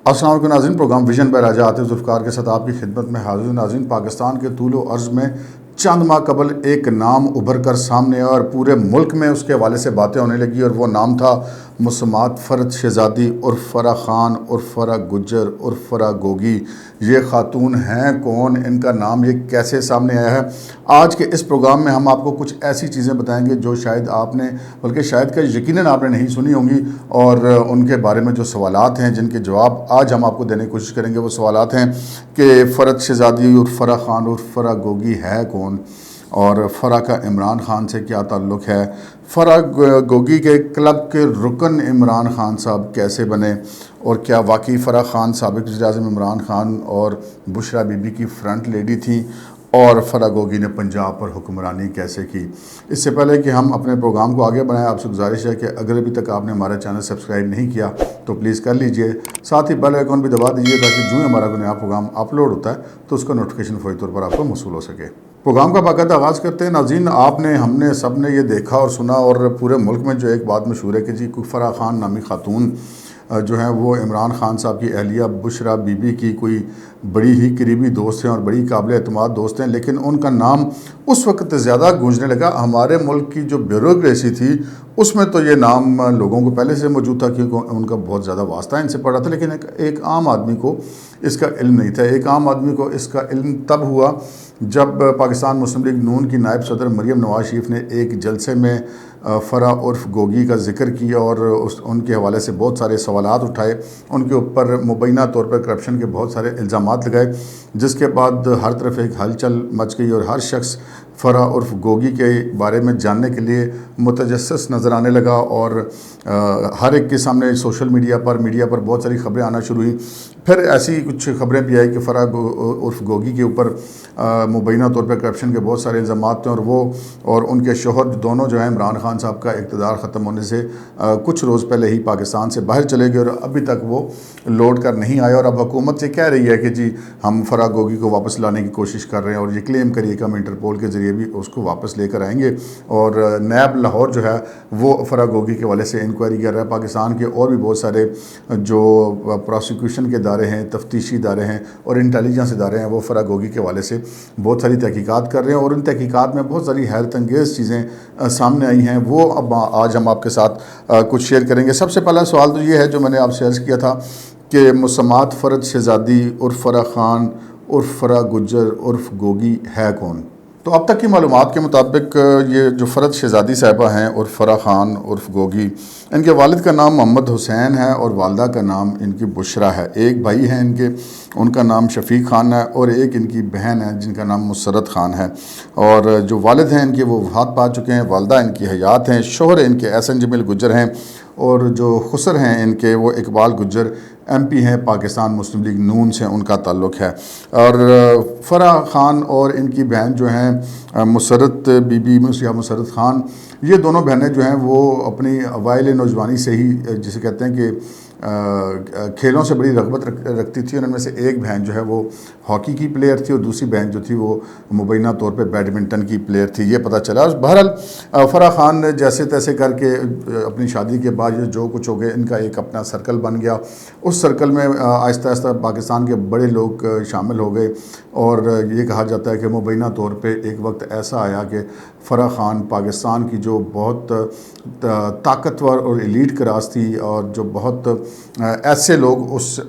السلام علیکم ناظرین، پروگرام ویژن بائی راجہ عاطف ذوالفقار کے ساتھ آپ کی خدمت میں حاضر ہوں۔ ناظرین، پاکستان کے طول و عرض میں چند ماہ قبل ایک نام ابھر کر سامنے آیا اور پورے ملک میں اس کے حوالے سے باتیں ہونے لگی، اور وہ نام تھا مسمات فرد شہزادی عرف فرح خان عرف فرح گجر عرف فرح گوگی۔ یہ خاتون ہیں کون؟ ان کا نام یہ کیسے سامنے آیا ہے؟ آج کے اس پروگرام میں ہم آپ کو کچھ ایسی چیزیں بتائیں گے جو شاید آپ نے، بلکہ شاید کہ یقیناً آپ نے نہیں سنی ہوں گی، اور ان کے بارے میں جو سوالات ہیں جن کے جواب آج ہم آپ کو دینے کی کوشش کریں گے، وہ سوالات ہیں کہ فرد شہزادی عرف فرح خان عرف فرح گوگی ہے کون، اور فرح کا عمران خان سے کیا تعلق ہے، فرح گوگی کے کلب کے رکن عمران خان صاحب کیسے بنے، اور کیا واقعی فرح خان سابق وزیر اعظم عمران خان اور بشرا بی بی کی فرنٹ لیڈی تھیں، اور فرح گوگی نے پنجاب پر حکمرانی کیسے کی۔ اس سے پہلے کہ ہم اپنے پروگرام کو آگے بڑھائیں، آپ سے گزارش ہے کہ اگر ابھی تک آپ نے ہمارا چینل سبسکرائب نہیں کیا تو پلیز کر لیجئے، ساتھ ہی بیل آئیکن بھی دبا دیجئے تاکہ جو ہمارا کوئی نیا پروگرام اپلوڈ ہوتا ہے تو اس کا نوٹیفیکیشن فوری طور پر آپ کو موصول ہو سکے۔ پروگرام کا باقاعدہ آغاز کرتے ہیں۔ ناظرین، آپ نے، ہم نے، سب نے یہ دیکھا اور سنا، اور پورے ملک میں جو ایک بات مشہور ہے کہ جی فرح خان نامی خاتون جو ہیں وہ عمران خان صاحب کی اہلیہ بشرا بی بی کی کوئی بڑی ہی قریبی دوست ہیں اور بڑی قابل اعتماد دوست ہیں، لیکن ان کا نام اس وقت زیادہ گونجنے لگا۔ ہمارے ملک کی جو بیوروکریسی تھی اس میں تو یہ نام لوگوں کو پہلے سے موجود تھا کیونکہ ان کا بہت زیادہ واسطہ ان سے پڑا تھا، لیکن ایک عام آدمی کو اس کا علم نہیں تھا۔ ایک عام آدمی کو اس کا علم تب ہوا جب پاکستان مسلم لیگ نون کی نائب صدر مریم نواز شریف نے ایک جلسے میں فرح عرف گوگی کا ذکر کیا اور ان کے حوالے سے بہت سارے سوالات اٹھائے، ان کے اوپر مبینہ طور پر کرپشن کے بہت سارے الزامات لگائے، جس کے بعد ہر طرف ایک ہلچل مچ گئی اور ہر شخص فرح عرف گوگی کے بارے میں جاننے کے لیے متجسس نظر آنے لگا، اور ہر ایک کے سامنے سوشل میڈیا پر بہت ساری خبریں آنا شروع ہوئیں۔ پھر ایسی کچھ خبریں بھی آئی کہ فرح عرف گوگی کے اوپر مبینہ طور پر کرپشن کے بہت سارے الزامات تھے، اور وہ اور ان کے شوہر دونوں جو ہیں عمران خان صاحب کا اقتدار ختم ہونے سے کچھ روز پہلے ہی پاکستان سے باہر چلے گئے، اور ابھی تک وہ لوٹ کر نہیں آئے، اور اب حکومت یہ کہہ رہی ہے کہ جی ہم فرح گوگی کو واپس لانے کی کوشش کر رہے ہیں، اور یہ کلیم کریے کہ ہم انٹرپول کے ذریعے بھی اس کو واپس لے کر آئیں گے، اور نیب لاہور جو ہے وہ فرح گوگی کے حوالے سے انکوائری کر رہا ہے۔ پاکستان کے اور بھی بہت سارے جو پروسیکیوشن کے ادارے ہیں، تفتیشی ادارے ہیں اور انٹیلیجنس ادارے ہیں، وہ فرح گوگی کے حوالے سے بہت ساری تحقیقات کر رہے ہیں، اور ان تحقیقات میں بہت ساری حیرت انگیز چیزیں سامنے آئی ہیں، وہ اب آج ہم آپ کے ساتھ کچھ شیئر کریں گے۔ سب سے پہلا سوال تو یہ ہے جو میں نے آپ سے عرض کیا تھا کہ مسمات فرد شہزادی عرف فرح خان عرف فرح گجر عرف گوگی ہے کون؟ تو اب تک کی معلومات کے مطابق یہ جو فرد شہزادی صاحبہ ہیں عرف فرح خان عرف گوگی، ان کے والد کا نام محمد حسین ہے اور والدہ کا نام ان کی بشرا ہے۔ ایک بھائی ہیں ان کا نام شفیق خان ہے، اور ایک ان کی بہن ہے جن کا نام مسرت خان ہے، اور جو والد ہیں ان کے وہ وفات پا چکے ہیں، والدہ ان کی حیات ہیں، شوہر ان کے احسن جمیل گجر ہیں، اور جو خسر ہیں ان کے وہ اقبال گجر ایم پی ہیں، پاکستان مسلم لیگ نون سے ان کا تعلق ہے۔ اور فرح خان اور ان کی بہن جو ہیں مسرت بی بی یا مسرت خان، یہ دونوں بہنیں جو ہیں وہ اپنی اوائل نوجوانی سے ہی جسے کہتے ہیں کہ کھیلوں سے بڑی رغبت رکھتی تھی، اور ان میں سے ایک بہن جو ہے وہ ہاکی کی پلیئر تھی، اور دوسری بہن جو تھی وہ مبینہ طور پہ بیڈمنٹن کی پلیئر تھی، یہ پتہ چلا۔ بہرحال فرح خان نے جیسے تیسے کر کے اپنی شادی کے بعد جو کچھ ہو گئے، ان کا ایک اپنا سرکل بن گیا، اس سرکل میں آہستہ آہستہ پاکستان کے بڑے لوگ شامل ہو گئے، اور یہ کہا جاتا ہے کہ مبینہ طور پہ ایک وقت ایسا آیا کہ فرح خان پاکستان کی جو بہت طاقتور اور ایلیٹ کراس تھی، اور جو بہت ایسے لوگ اس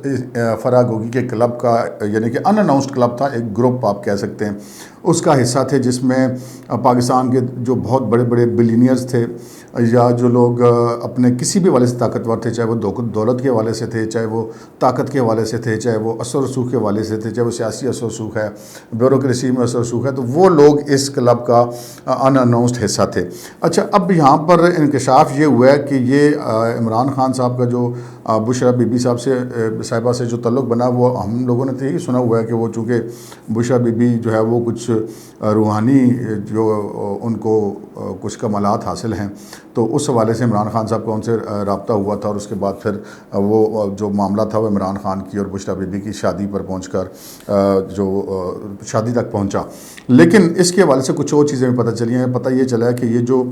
فرح گوگی کے کلب کا، یعنی کہ ان اناؤنسڈ کلب تھا، ایک گروپ آپ کہہ سکتے ہیں، اس کا حصہ تھے، جس میں پاکستان کے جو بہت بڑے بڑے بلینئرز تھے، یا جو لوگ اپنے کسی بھی حوالے سے طاقتور تھے، چاہے وہ دولت کے حوالے سے تھے، چاہے وہ طاقت کے حوالے سے تھے، چاہے وہ اثر و رسوخ کے حوالے سے تھے، چاہے وہ سیاسی اثر و رسوخ ہے، بیوروکریسی میں اثر و رسوخ ہے، تو وہ لوگ اس کلب کا ان اناؤنسڈ حصہ تھے۔ اچھا، اب یہاں پر انکشاف یہ ہوا ہے کہ یہ عمران خان صاحب کا جو بشرا بی بی صاحبہ سے جو تعلق بنا، وہ ہم لوگوں نے تو یہی سنا ہوا ہے کہ وہ چونکہ بشرا بی بی جو ہے وہ کچھ روحانی جو ان کو کچھ کمالات حاصل ہیں، تو اس حوالے سے عمران خان صاحب کا ان سے رابطہ ہوا تھا، اور اس کے بعد پھر وہ جو معاملہ تھا وہ عمران خان کی اور بشرا بی بی کی شادی پر پہنچ کر جو شادی تک پہنچا۔ لیکن اس کے حوالے سے کچھ اور چیزیں بھی پتہ چلی ہیں۔ پتہ یہ چلا ہے کہ یہ جو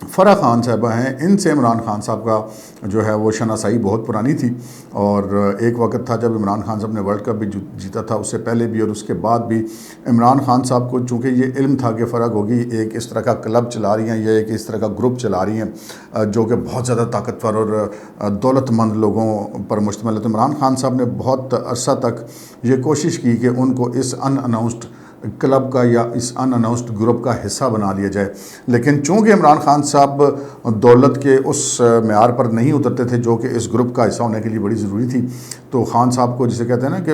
فرح خان صاحبہ ہیں، ان سے عمران خان صاحب کا جو ہے وہ شناسائی بہت پرانی تھی، اور ایک وقت تھا جب عمران خان صاحب نے ورلڈ کپ بھی جیتا تھا، اس سے پہلے بھی اور اس کے بعد بھی عمران خان صاحب کو چونکہ یہ علم تھا کہ فرح گوگی ایک اس طرح کا کلب چلا رہی ہیں یا ایک اس طرح کا گروپ چلا رہی ہیں جو کہ بہت زیادہ طاقتور اور دولت مند لوگوں پر مشتمل ہے، تو عمران خان صاحب نے بہت عرصہ تک یہ کوشش کی کہ ان کو اس ان اناؤنسڈ کلب کا یا اس ان اناؤنسڈ گروپ کا حصہ بنا لیا جائے، لیکن چونکہ عمران خان صاحب دولت کے اس معیار پر نہیں اترتے تھے جو کہ اس گروپ کا حصہ ہونے کے لیے بڑی ضروری تھی، تو خان صاحب کو جسے کہتے ہیں نا کہ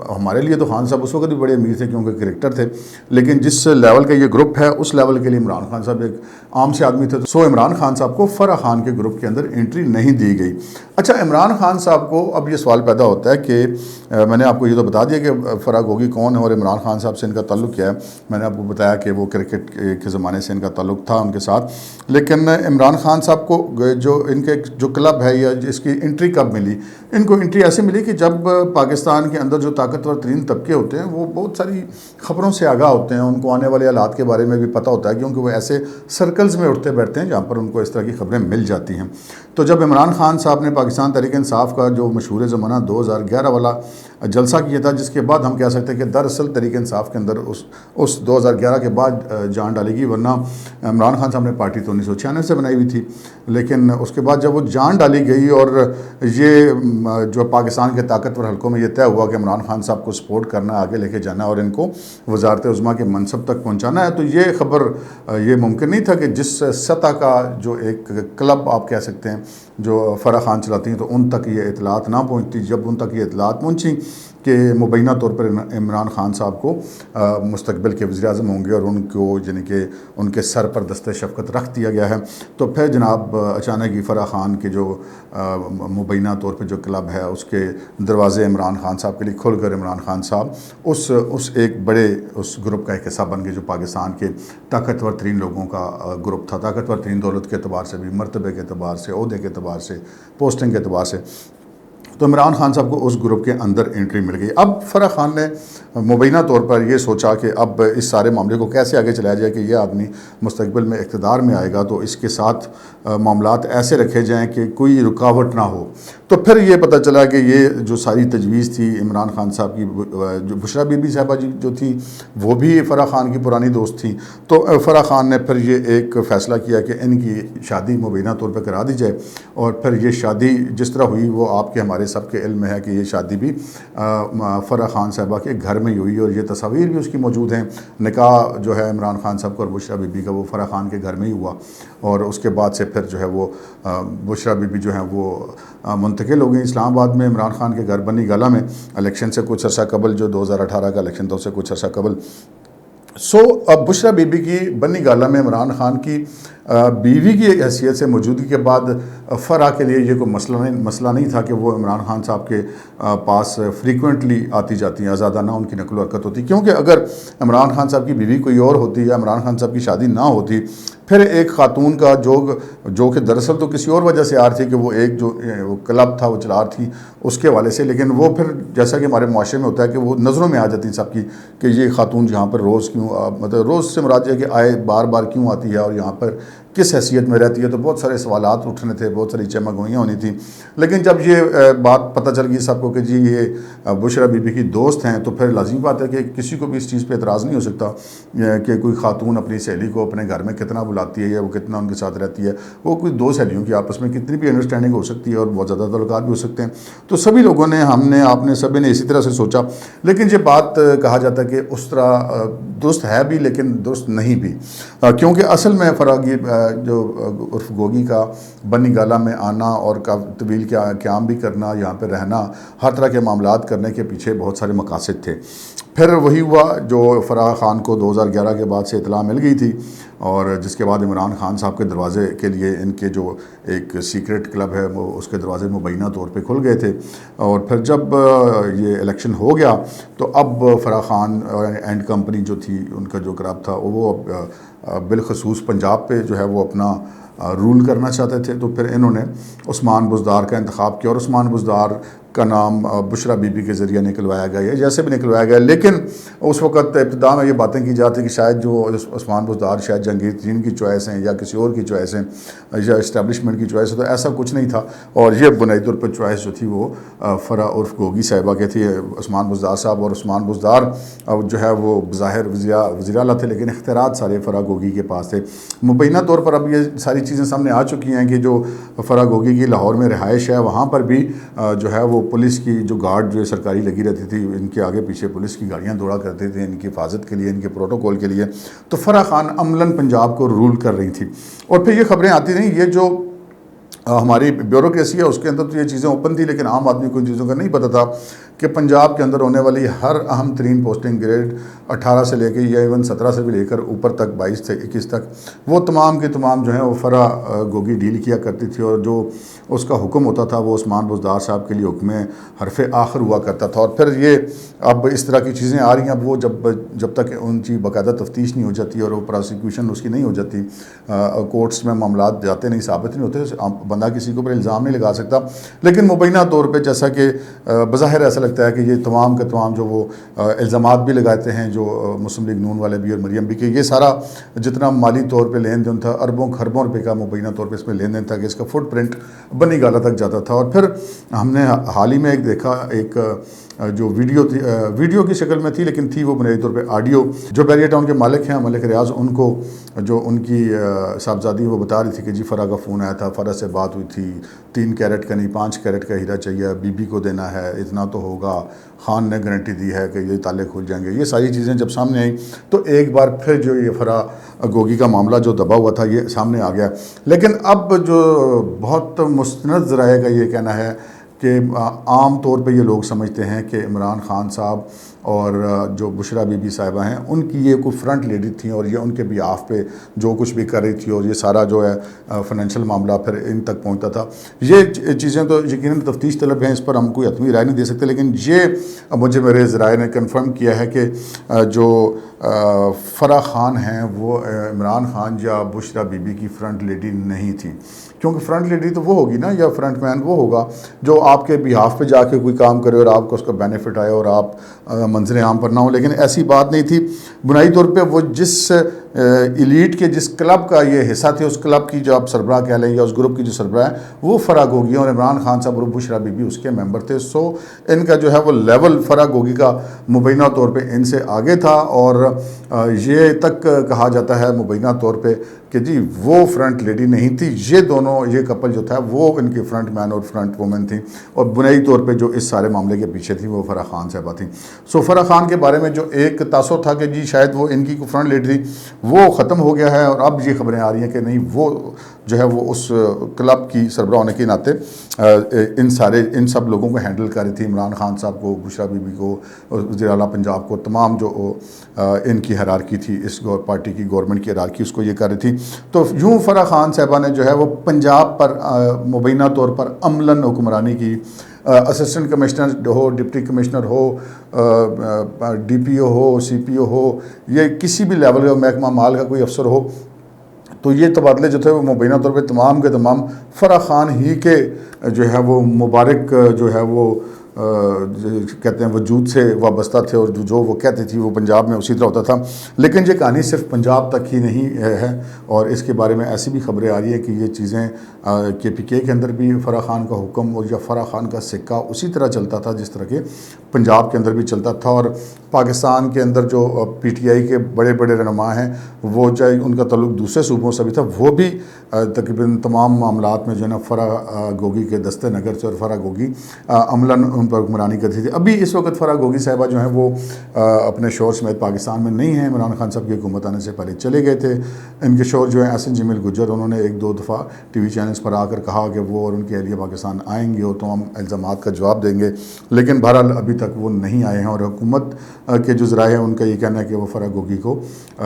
ہمارے لیے تو خان صاحب اس وقت بھی بڑے امیر تھے کیونکہ کرکٹر تھے، لیکن جس لیول کا یہ گروپ ہے اس لیول کے لیے عمران خان صاحب ایک عام سے آدمی تھے، سو عمران خان صاحب کو فرح خان کے گروپ کے اندر انٹری نہیں دی گئی۔ اچھا، عمران خان صاحب کو اب یہ سوال پیدا ہوتا ہے کہ میں نے آپ کو یہ تو بتا دیا کہ فرح گوگی کون ہے اور عمران خان صاحب سے ان کا تعلق کیا ہے، میں نے آپ کو بتایا کہ وہ کرکٹ کے زمانے سے ان کا تعلق تھا ان کے ساتھ، لیکن عمران خان صاحب کو جو ان کے جو کلب ہے یا جس کی انٹری کب ملی، ان کو انٹری ایسے ملی کہ جب پاکستان کے اندر جو طاقتور ترین طبقے ہوتے ہیں وہ بہت ساری خبروں سے آگاہ ہوتے ہیں، ان کو آنے والے حالات کے بارے میں بھی پتہ ہوتا ہے کیونکہ وہ ایسے سرکلز میں اٹھتے بیٹھتے ہیں جہاں پر ان کو اس طرح کی خبریں مل جاتی ہیں۔ تو جب عمران خان صاحب نے پاکستان تحریک انصاف کا جو مشہور زمانہ 2011 والا جلسہ کیا تھا، جس کے بعد ہم کہہ سکتے ہیں کہ دراصل تحریک انصاف کے اندر اس 2011 کے بعد جان ڈالی گئی، ورنہ عمران خان صاحب نے پارٹی تو 1996 سے بنائی ہوئی تھی، لیکن اس کے بعد جب وہ جان ڈالی گئی اور یہ جو پاکستان کے طاقتور حلقوں میں یہ طے ہوا کہ عمران خان صاحب کو سپورٹ کرنا، آگے لے کے جانا اور ان کو وزارت عظمیٰ کے منصب تک پہنچانا ہے، تو یہ خبر یہ ممکن نہیں تھا کہ جس سطح کا جو ایک کلب آپ کہہ سکتے ہیں جو فرح خان چلاتی ہیں تو ان تک یہ اطلاعات نہ پہنچتی۔ جب ان تک یہ اطلاعات پہنچی کہ مبینہ طور پر عمران خان صاحب کو مستقبل کے وزیر اعظم ہوں گے اور ان کو یعنی کہ ان کے سر پر دستِ شفقت رکھ دیا گیا ہے، تو پھر جناب اچانک ہی فرح خان کے جو مبینہ طور پہ جو کلب ہے اس کے دروازے عمران خان صاحب کے لیے کھل کر عمران خان صاحب اس ایک بڑے اس گروپ کا ایک حصہ بن گئے جو پاکستان کے طاقتور ترین لوگوں کا گروپ تھا، طاقتور ترین دولت کے اعتبار سے بھی، مرتبے کے اعتبار سے، عہدے کے اعتبار سے، پوسٹنگ کے اعتبار سے، تو عمران خان صاحب کو اس گروپ کے اندر انٹری مل گئی۔ اب فرح خان نے مبینہ طور پر یہ سوچا کہ اب اس سارے معاملے کو کیسے آگے چلایا جائے کہ یہ آدمی مستقبل میں اقتدار میں آئے گا تو اس کے ساتھ معاملات ایسے رکھے جائیں کہ کوئی رکاوٹ نہ ہو۔ تو پھر یہ پتہ چلا کہ یہ جو ساری تجویز تھی عمران خان صاحب کی، جو بشرا بی بی صاحبہ جی جو تھی وہ بھی فرح خان کی پرانی دوست تھیں، تو فرح خان نے پھر یہ ایک فیصلہ کیا کہ ان کی شادی مبینہ طور پہ کرا دی جائے، اور پھر یہ شادی جس طرح ہوئی وہ آپ کے ہمارے سب کے علم میں ہے کہ یہ شادی بھی فرح خان صاحبہ کے گھر میں ہی ہوئی، اور یہ تصاویر بھی اس کی موجود ہیں۔ نکاح جو ہے عمران خان صاحب کو اور بشرا بی بی کا وہ فرح خان کے گھر میں ہی ہوا، اور اس کے بعد سے پھر جو ہے وہ بشرا بی بی جو ہیں وہ منتقل ہو گئی اسلام آباد میں عمران خان کے گھر بنی گالہ میں، الیکشن سے کچھ عرصہ قبل، جو 2018 کا الیکشن تھا اس سے کچھ عرصہ قبل۔ اب بشرا بی بی کی بنی گالہ میں عمران خان کی بیوی کی حیثیت سے موجودگی کے بعد فرح کے لیے یہ کوئی مسئلہ نہیں تھا کہ وہ عمران خان صاحب کے پاس فریکوینٹلی آتی جاتی ہیں، آزادانہ ان کی نقل و حرکت ہوتی، کیونکہ اگر عمران خان صاحب کی بیوی کوئی اور ہوتی یا عمران خان صاحب کی شادی نہ ہوتی، پھر ایک خاتون کا جو کہ دراصل تو کسی اور وجہ سے آ رہی تھی کہ وہ ایک جو کلب تھا وہ چلا رہی تھی اس کے حوالے سے، لیکن وہ پھر جیسا کہ ہمارے معاشرے میں ہوتا ہے کہ وہ نظروں میں آ جاتی ہیں سب کی کہ یہ خاتون یہاں پر روز کیوں، مطلب روز سے مراد یہ کہ آئے بار بار کیوں آتی ہے اور یہاں پر کس حیثیت میں رہتی ہے، تو بہت سارے سوالات اٹھنے تھے، بہت ساری چمگوئیاں ہونی تھیں۔ لیکن جب یہ بات پتہ چل گئی سب کو کہ جی یہ بشرا بی بی کی دوست ہیں، تو پھر لازمی بات ہے کہ کسی کو بھی اس چیز پہ اعتراض نہیں ہو سکتا کہ کوئی خاتون اپنی سہیلی کو اپنے گھر میں کتنا بلاتی ہے یا وہ کتنا ان کے ساتھ رہتی ہے، وہ کوئی دو سہیلیوں کی آپس میں کتنی بھی انڈرسٹینڈنگ ہو سکتی ہے اور بہت زیادہ تعلقات بھی ہو سکتے ہیں۔ تو سبھی لوگوں نے، ہم نے، آپ نے، سبھی نے اسی طرح سے سوچا، لیکن یہ بات کہا جاتا ہے کہ اس طرح درست ہے بھی لیکن درست نہیں بھی، کیونکہ اصل میں فرح جو عرف گوگی کا بنی گالہ میں آنا اور طویل قیام بھی کرنا، یہاں پہ رہنا، ہر طرح کے معاملات کرنے کے پیچھے بہت سارے مقاصد تھے۔ پھر وہی ہوا جو فرح خان کو 2011 کے بعد سے اطلاع مل گئی تھی، اور جس کے بعد عمران خان صاحب کے دروازے کے لیے ان کے جو ایک سیکرٹ کلب ہے وہ اس کے دروازے مبینہ طور پہ کھل گئے تھے، اور پھر جب یہ الیکشن ہو گیا تو اب فرح خان اینڈ کمپنی جو تھی ان کا جو کلب تھا وہ بالخصوص پنجاب پہ جو ہے وہ اپنا رول کرنا چاہتے تھے، تو پھر انہوں نے عثمان بزدار کا انتخاب کیا، اور عثمان بزدار کا نام بشرا بی بی کے ذریعے نکلوایا گیا یا جیسے بھی نکلوایا گیا، لیکن اس وقت ابتدا میں یہ باتیں کی جاتی کہ شاید جو عثمان بزدار شاید جہانگیر ترین کی چوائس ہیں یا کسی اور کی چوائس ہیں یا اسٹیبلشمنٹ کی چوائس ہے، تو ایسا کچھ نہیں تھا، اور یہ بنیادی طور پر چوائس جو تھی وہ فرح عرف گوگی صاحبہ کے تھی، عثمان بزدار صاحب، اور عثمان بزدار جو ہے وہ بظاہر وزیر اعلیٰ تھے لیکن اختیارات سارے فرح گوگی کے پاس تھے۔ مبینہ طور پر اب یہ ساری چیزیں سامنے آ چکی ہیں کہ جو فرح گوگی کی لاہور میں رہائش ہے وہاں پر بھی جو ہے وہ پولیس کی جو گارڈ جو سرکاری لگی رہتی تھی، ان کے آگے پیچھے پولیس کی گاڑیاں دوڑا کرتے تھے ان کی حفاظت کے لیے، ان کے پروٹوکول کے لیے، تو فرح خان عملاً پنجاب کو رول کر رہی تھی۔ اور پھر یہ خبریں آتی رہیں، یہ جو ہماری بیوروکریسی ہے اس کے اندر تو یہ چیزیں اوپن تھی، لیکن عام آدمی کو ان چیزوں کا نہیں پتہ تھا کہ پنجاب کے اندر ہونے والی ہر اہم ترین پوسٹنگ گریڈ 18 سے لے کے یا ایون 17 سے بھی لے کر اوپر تک 22 سے 21 تک وہ تمام کے تمام جو ہیں وہ فرح گوگی ڈیل کیا کرتی تھی، اور جو اس کا حکم ہوتا تھا وہ عثمان بزدار صاحب کے لیے حکم حرف آخر ہوا کرتا تھا۔ اور پھر یہ اب اس طرح کی چیزیں آ رہی ہیں، اب وہ جب تک ان کی باقاعدہ تفتیش نہیں ہو جاتی اور وہ پراسیکیوشن اس کی نہیں ہو جاتی، کورٹس میں معاملات جاتے نہیں، ثابت نہیں ہوتے، بندہ کسی کے اوپر الزام نہیں لگا سکتا۔ لیکن مبینہ طور پہ جیسا کہ بظاہر ایسا لگتا ہے کہ یہ تمام کے تمام جو وہ الزامات بھی لگاتے ہیں جو مسلم لیگ نون والے بھی اور مریم بھی، کہ یہ سارا جتنا مالی طور پہ لین دین تھا اربوں خربوں روپے کا مبینہ طور پہ اس میں لین دین تھا کہ اس کا فٹ پرنٹ بنی گالا تک جاتا تھا۔ اور پھر ہم نے حال ہی میں ایک دیکھا، ایک جو ویڈیو تھی، ویڈیو کی شکل میں تھی لیکن تھی وہ بنیادی طور پہ آڈیو، جو بیریا ٹاؤن کے مالک ہیں ملک ریاض، ان کو جو ان کی صاحبزادی وہ بتا رہی تھی کہ جی فرح کا فون آیا تھا، فرح سے بات ہوئی تھی، 3 کیرٹ کا نہیں 5 کیرٹ کا ہیرا چاہیے، بی بی کو دینا ہے، اتنا تو ہوگا، خان نے گارنٹی دی ہے کہ یہ تالے کھل جائیں گے۔ یہ ساری چیزیں جب سامنے آئیں تو ایک بار پھر جو یہ فرح گوگی کا معاملہ جو دبا ہوا تھا یہ سامنے آ گیا۔ لیکن اب جو بہت مستند ذرائع کا یہ کہنا ہے کہ عام طور پہ یہ لوگ سمجھتے ہیں کہ عمران خان صاحب اور جو بشرا بی بی صاحبہ ہیں ان کی یہ کوئی فرنٹ لیڈی تھیں، اور یہ ان کے بیہاف پہ جو کچھ بھی کر رہی تھی، اور یہ سارا جو ہے فائنینشیل معاملہ پھر ان تک پہنچتا تھا۔ یہ چیزیں تو یقیناً تفتیش طلب ہیں، اس پر ہم کوئی حتمی رائے نہیں دے سکتے، لیکن یہ مجھے میرے ذرائع نے کنفرم کیا ہے کہ جو فرح خان ہیں وہ عمران خان یا بشرا بی بی کی فرنٹ لیڈی نہیں تھی، کیونکہ فرنٹ لیڈی تو وہ ہوگی نا، یا فرنٹ مین وہ ہوگا جو آپ کے بیہاف پہ جا کے کوئی کام کرے اور آپ کو اس کا بینیفٹ آئے اور آپ منظر عام پر نہ ہوں، لیکن ایسی بات نہیں تھی۔ بنیادی طور پہ وہ جس ایلیٹ کے جس کلب کا یہ حصہ تھے، اس کلب کی جو آپ سربراہ کہہ لیں یا اس گروپ کی جو سربراہ ہے وہ فرح گوگی، اور عمران خان صاحب اور بشرا بی بی اس کے ممبر تھے۔ سو ان کا جو ہے وہ لیول فرح گوگی کا مبینہ طور پہ ان سے آگے تھا، اور یہ تک کہا جاتا ہے مبینہ طور پہ کہ جی وہ فرنٹ لیڈی نہیں تھی، یہ دونوں یہ کپل جو تھا وہ ان کی فرنٹ مین اور فرنٹ وومن تھیں، اور بنیادی طور پہ جو اس سارے معاملے کے پیچھے تھی وہ فرح خان صاحبہ تھیں۔ سو فرح خان کے بارے میں جو ایک تاثر تھا کہ جی شاید وہ ان کی فرنٹ لیڈی تھی وہ ختم ہو گیا ہے، اور اب یہ خبریں آ رہی ہیں کہ نہیں، وہ جو ہے وہ اس کلب کی سربراہ ہونے کے ناطے ان سب لوگوں کو ہینڈل کر رہی تھی، عمران خان صاحب کو، بشرا بی بی کو، وزیر اعلیٰ پنجاب کو، تمام جو ان کی ہیرارکی تھی، اس پارٹی کی گورنمنٹ کی ہیرارکی، اس کو یہ کر رہی تھی۔ تو یوں فرح خان صاحبہ نے جو ہے وہ پنجاب پر مبینہ طور پر عملاً حکمرانی کی، اسسٹنٹ کمشنر ہو، ڈپٹی کمشنر ہو، ڈی پی او ہو، سی پی او ہو، یا کسی بھی لیول کا محکمہ مال کا کوئی افسر ہو، تو یہ تبادلے جو تھے وہ مبینہ طور پہ تمام کے تمام فرح خان ہی کے جو ہے وہ مبارک جو ہے وہ کہتے ہیں وجود سے وابستہ تھے، اور جو وہ کہتے تھی وہ پنجاب میں اسی طرح ہوتا تھا۔ لیکن یہ کہانی صرف پنجاب تک ہی نہیں ہے، اور اس کے بارے میں ایسی بھی خبریں آ رہی ہیں کہ یہ چیزیں کے پی کے اندر بھی فرح خان کا حکم اور یا فرح خان کا سکہ اسی طرح چلتا تھا جس طرح کہ پنجاب کے اندر بھی چلتا تھا، اور پاکستان کے اندر جو پی ٹی آئی کے بڑے بڑے رہنما ہیں وہ چاہے ان کا تعلق دوسرے صوبوں سے بھی تھا، وہ بھی تقریباً تمام معاملات میں جو ہے نا فرح گوگی کے دستے نگر سے، اور فرح گوگی عملاً ان پر حکمرانی کرتی تھی۔ ابھی اس وقت فرح گوگی صاحبہ جو ہیں وہ اپنے شوہر سمیت پاکستان میں نہیں ہیں، عمران خان صاحب کی حکومت آنے سے پہلے چلے گئے تھے۔ ان کے شوہر جو ہیں احسن جمیل گجر، انہوں نے 1-2 دفعہ ٹی وی چینلز پر آ کر کہا کہ وہ اور ان کی اہلیہ پاکستان آئیں گے اور تمام الزامات کا جواب دیں گے، لیکن بہرحال ابھی تک وہ نہیں آئے ہیں، اور حکومت کے جو ذرائع ہیں ان کا یہ کہنا ہے کہ وہ فرح گوگی کو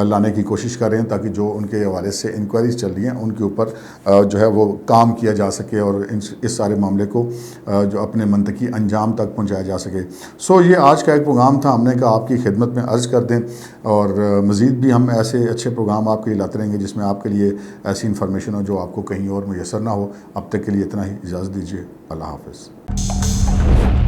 لانے کی کوشش کر رہے ہیں تاکہ جو ان کے حوالے سے انکوائریز چل رہی ہیں ان کے اوپر جو ہے وہ کام کیا جا سکے، اور اس سارے معاملے کو جو اپنے منطقی انجام تک پہنچایا جا سکے۔ سو یہ آج کا ایک پروگرام تھا، ہم نے کہا آپ کی خدمت میں عرض کر دیں، اور مزید بھی ہم ایسے اچھے پروگرام آپ کے لیے لاتے رہیں گے جس میں آپ کے لیے ایسی انفارمیشن ہو جو آپ کو کہیں اور میسر نہ ہو۔ اب تک کے لیے اتنا ہی، اجازت دیجیے، اللہ حافظ۔ حافظ.